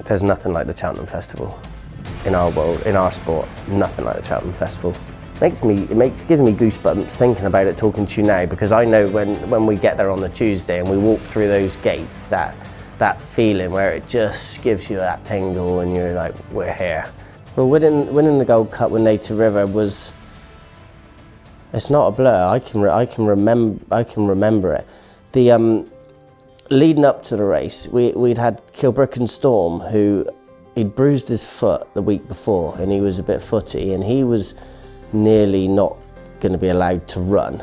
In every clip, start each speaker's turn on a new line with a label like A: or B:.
A: There's nothing like the Cheltenham Festival in our world, in our sport. Nothing like the Cheltenham Festival. Gives me goosebumps thinking about it, talking to you now, because I know when we get there on the Tuesday and we walk through those gates, that feeling where it just gives you that tingle and you're like, we're here. Well, winning the Gold Cup with Native River it's not a blur. I can remember it. The leading up to the race, we'd had Kilbrooke Storm, who he'd bruised his foot the week before and he was a bit footy and he was nearly not going to be allowed to run.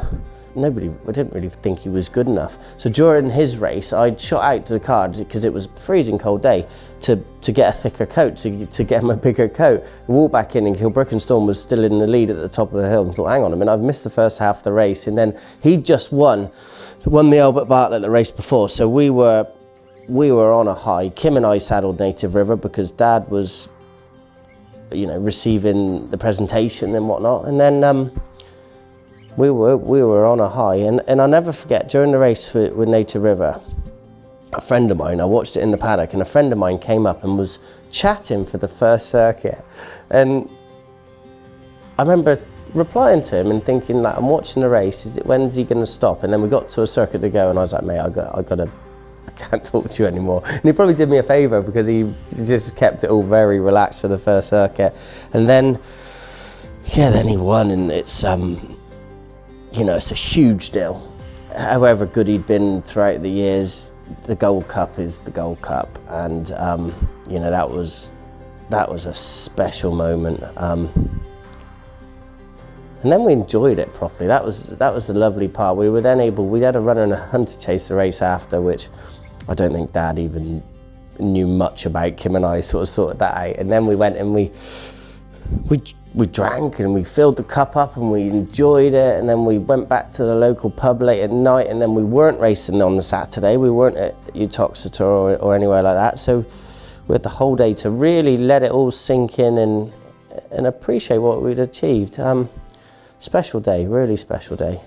A: I didn't really think he was good enough. So during his race, I'd shot out to the car because it was a freezing cold day to get a thicker coat, to get him a bigger coat. Walked back in and Kilbrooke Storm was still in the lead at the top of the hill and thought, hang on a minute, I've missed the first half of the race. And then he just won the Albert Bartlett the race before. So we were on a high. Kim and I saddled Native River because Dad was, receiving the presentation and whatnot. And then we were on a high, and I'll never forget, during the race with Native River, a friend of mine, I watched it in the paddock, and a friend of mine came up and was chatting for the first circuit. And I remember replying to him and thinking, like, I'm watching the race, when's he going to stop? And then we got to a circuit to go, and I was like, mate, I can't talk to you anymore. And he probably did me a favour because he just kept it all very relaxed for the first circuit. And then he won, and it's it's a huge deal. However good he'd been throughout the years, the Gold Cup is the Gold Cup, and that was a special moment. And then we enjoyed it properly. That was the lovely part. We were then we had a runner and a hunter chase the race after, which I don't think Dad even knew much about. Kim and I sort of sorted that out. And then we went and we drank and we filled the cup up and we enjoyed it. And then we went back to the local pub late at night, and then we weren't racing on the Saturday. We weren't at Uttoxeter or anywhere like that. So we had the whole day to really let it all sink in and appreciate what we'd achieved. Special day, really special day.